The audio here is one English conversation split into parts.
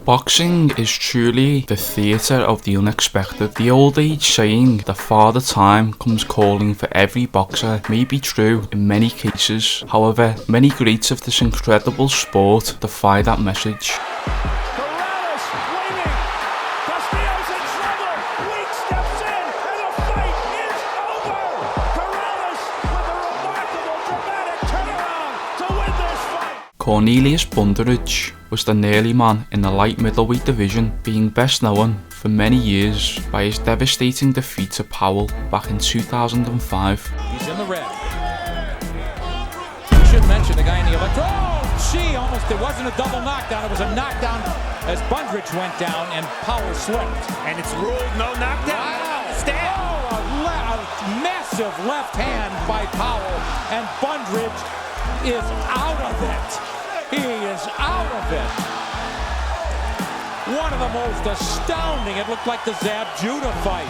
Boxing is truly the theatre of the unexpected. The old age saying that Father Time comes calling for every boxer may be true in many cases. However, many greats of this incredible sport defy that message. Cornelius Bundrage was the nearly man in the light middleweight division, being best known for many years by his devastating defeat to Powell back in 2005. He's in the red. I should mention the guy in the other. Oh, gee, almost it wasn't a double knockdown. It was a knockdown as Bundrage went down and Powell slipped. And it's ruled no knockdown. Wow. Stand. Oh, a massive left hand by Powell, and Bundrage is out of it. He is out of it. One of the most astounding. It looked like the Zab Judah fight.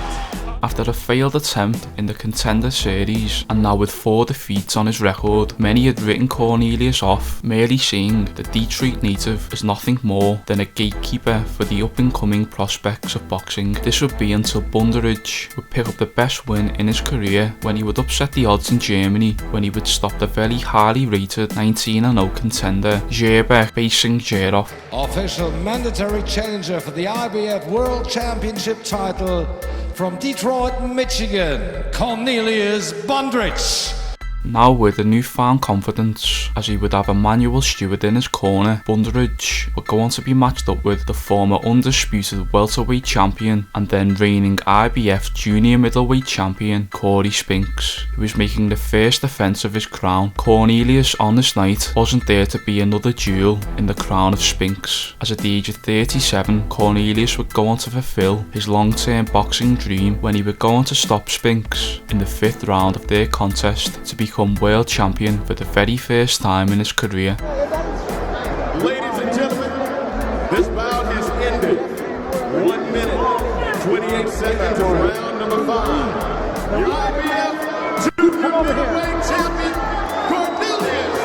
After a failed attempt in the Contender Series, and now with 4 defeats on his record, many had written Cornelius off, merely seeing the Detroit native as nothing more than a gatekeeper for the up-and-coming prospects of boxing. This would be until Bundrage would pick up the best win in his career when he would upset the odds in Germany, when he would stop the very highly rated 19-0 contender Zherberg Basing Zherov. Official mandatory challenger for the IBF World Championship title from Detroit, Michigan, Cornelius Bundrage. Now with a newfound confidence, as he would have Emmanuel Stewart in his corner, Bundrage would go on to be matched up with the former undisputed welterweight champion and then reigning IBF junior middleweight champion Corey Spinks, who was making the first defence of his crown. Cornelius on this night wasn't there to be another jewel in the crown of Spinks, as at the age of 37, Cornelius would go on to fulfil his long-term boxing dream when he would go on to stop Spinks in the 5th round of their contest to become world champion for the very first time in his career. Ladies and gentlemen, this bout has ended. 1 minute, 28 seconds of round number 5. Your IBF junior middleweight champion, Cornelius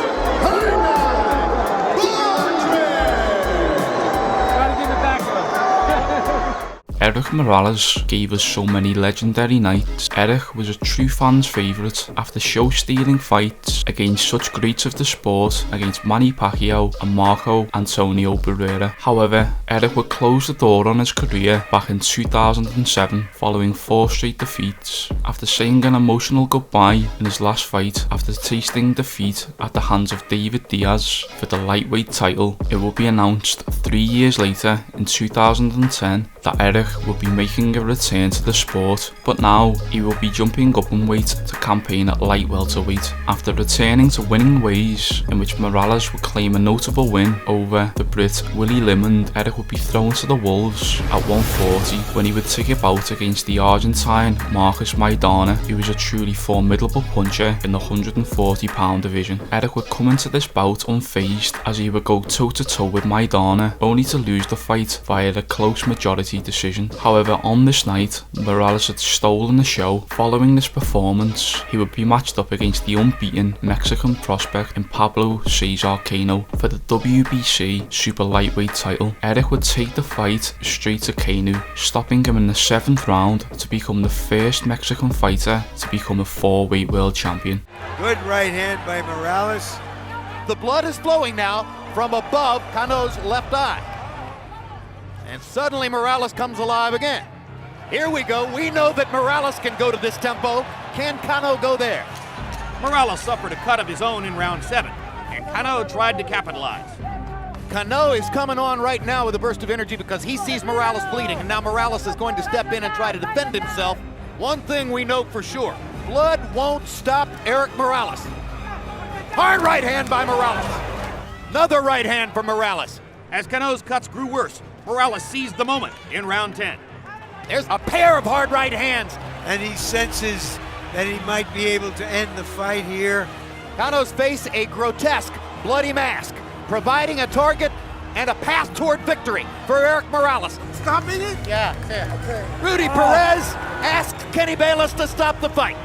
Erik Morales gave us so many legendary nights. Erik was a true fan's favourite after show-stealing fights against such greats of the sport, against Manny Pacquiao and Marco Antonio Barrera. However, Erik would close the door on his career back in 2007 following 4 straight defeats. After saying an emotional goodbye in his last fight after tasting defeat at the hands of David Diaz for the lightweight title, it will be announced 3 years later in 2010 that Erik will be making a return to the sport, but now he will be jumping up in weight to campaign at light welterweight. After returning to winning ways, in which Morales would claim a notable win over the Brit Willie Limond, Erik would be thrown to the wolves at 140 when he would take a bout against the Argentine Marcus Maidana, who was a truly formidable puncher in the 140-pound division. Erik would come into this bout unfazed as he would go toe-to-toe with Maidana, only to lose the fight via a close majority decision. However, on this night, Morales had stolen the show. Following this performance, he would be matched up against the unbeaten Mexican prospect in Pablo Cesar Cano for the WBC super lightweight title. Erik would take the fight straight to Cano, stopping him in the 7th round to become the first Mexican fighter to become a 4-weight world champion. Good right hand by Morales. The blood is flowing now from above Cano's left eye. And suddenly Morales comes alive again. Here we go. We know that Morales can go to this tempo. Can Cano go there? Morales suffered a cut of his own in round 7, and Cano tried to capitalize. Cano is coming on right now with a burst of energy because he sees Morales bleeding, and now Morales is going to step in and try to defend himself. One thing we know for sure, blood won't stop Erik Morales. Hard right hand by Morales. Another right hand from Morales. As Cano's cuts grew worse, Morales seized the moment in round 10. There's a pair of hard right hands. And he senses that he might be able to end the fight here. Cano's face a grotesque, bloody mask, providing a target and a path toward victory for Erik Morales. Stopping it? Yeah, okay. Rudy Perez asked Kenny Bayless to stop the fight.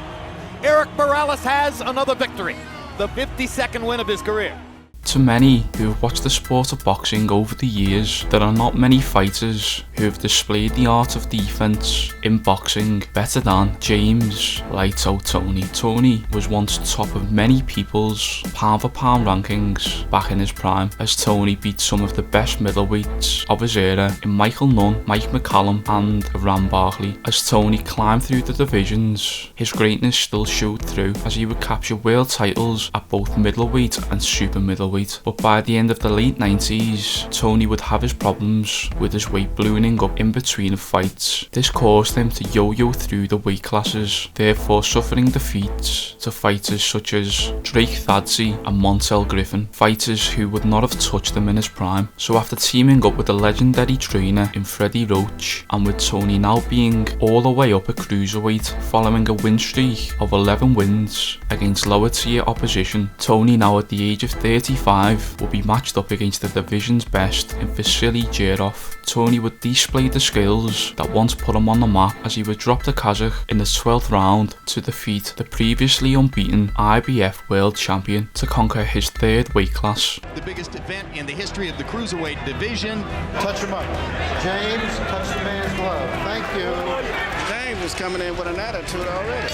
Erik Morales has another victory, the 52nd win of his career. To many who have watched the sport of boxing over the years, there are not many fighters who have displayed the art of defense in boxing better than James "Lights Out" Toney. Toney was once top of many people's pound for pound rankings back in his prime, as Toney beat some of the best middleweights of his era in Michael Nunn, Mike McCallum and Ram Barkley. As Toney climbed through the divisions, his greatness still showed through, as he would capture world titles at both middleweight and super middleweight. But by the end of the late 90s, Toney would have his problems with his weight ballooning up in between fights. This caused him to yo-yo through the weight classes, therefore suffering defeats to fighters such as Drake Thadze and Montel Griffin, fighters who would not have touched him in his prime. So after teaming up with the legendary trainer in Freddie Roach, and with Toney now being all the way up at cruiserweight following a win streak of 11 wins against lower tier opposition, Toney, now at the age of 35, will be matched up against the division's best in Vasily Jirov. Toney would display the skills that once put him on the map, as he would drop the Kazakh in the 12th round to defeat the previously unbeaten IBF world champion to conquer his third weight class. The biggest event in the history of the cruiserweight division. Touch him up. James, touch the man's glove. Thank you. James is coming in with an attitude already.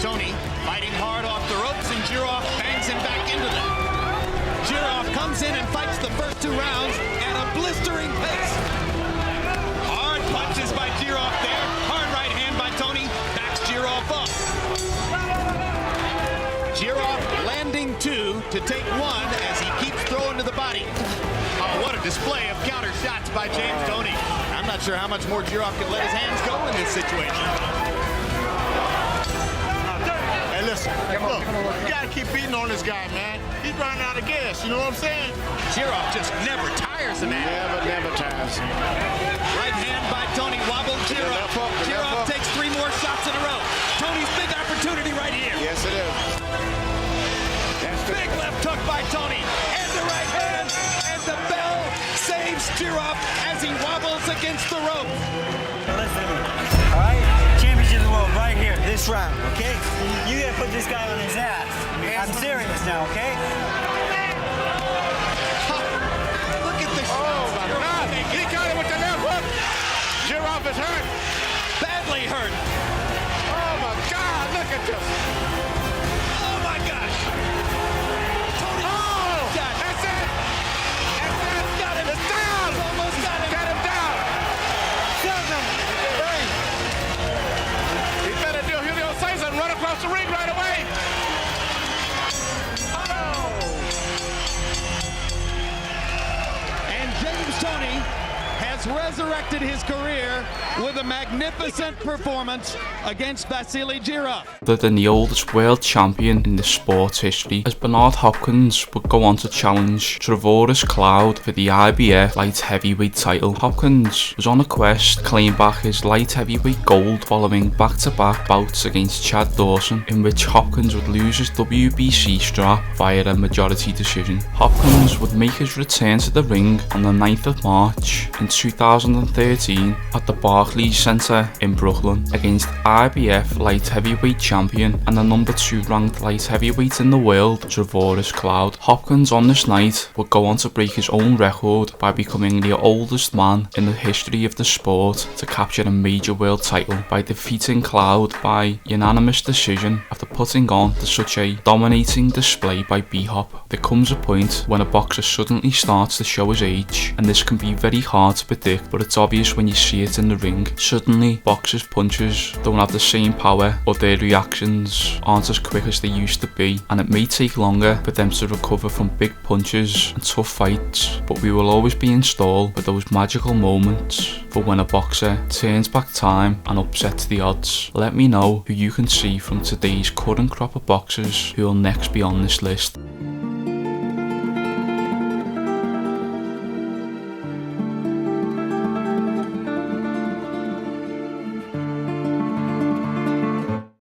Toney fighting hard off the ropes, and Jirov bangs him back into them. Jirov comes in and fights the first 2 rounds at a blistering pace. Hard punches by Jirov there. Hard right hand by Toney. Backs Jirov up. Jirov landing 2 to take 1 as he keeps throwing to the body. Oh, what a display of counter shots by James Toney. I'm not sure how much more Jirov can let his hands go in this situation. Hey, listen, look, you gotta keep beating on this guy, man. He's running out of gas, you know what I'm saying? Jirov just never tires the man. Never tires. Right hand by Toney, wobbled Jirov. Jirov takes 3 more shots in a row. Toney's big opportunity right here. Yes, it is. Big left hook by Toney, and the right hand, and the bell saves Jirov as he wobbles against the rope. Listen, all right? Championship of the world right here, this round, okay? You gotta put this guy on his ass. I'm serious now, okay? Look at this. Oh, my God. He got him with the left hook. Jirov is hurt. Badly hurt. Oh, my God. Look at this. Oh my gosh. Toney. Oh, Got it. that's it. That's it. Got him. It's down. Almost got him. Got him down. Hey. He better do Julio Cesar and run across the ring right away. And James Toney has resurrected his career with a magnificent performance against Vasily Jirov. Other than the oldest world champion in the sport's history, as Bernard Hopkins would go on to challenge Trevorrous Cloud for the IBF light heavyweight title. Hopkins was on a quest to claim back his light heavyweight gold following back-to-back bouts against Chad Dawson, in which Hopkins would lose his WBC strap via a majority decision. Hopkins would make his return to the ring on the 9th of March in 2013 at the Barclays Center in Brooklyn against IBF light heavyweight champion and the number 2 ranked light heavyweight in the world, Trevorrous Cloud. Hopkins on this night would go on to break his own record by becoming the oldest man in the history of the sport to capture a major world title by defeating Cloud by unanimous decision after putting on such a dominating display by B-Hop. There comes a point when a boxer suddenly starts to show his age, and this can be very hard to predict, but it's obvious when you see it in the ring. Suddenly, boxers' punches don't have the same power, or their reactions aren't as quick as they used to be, and it may take longer for them to recover from big punches and tough fights, but we will always be installed with those magical moments for when a boxer turns back time and upsets the odds. Let me know who you can see from today's current crop of boxers who will next be on this list.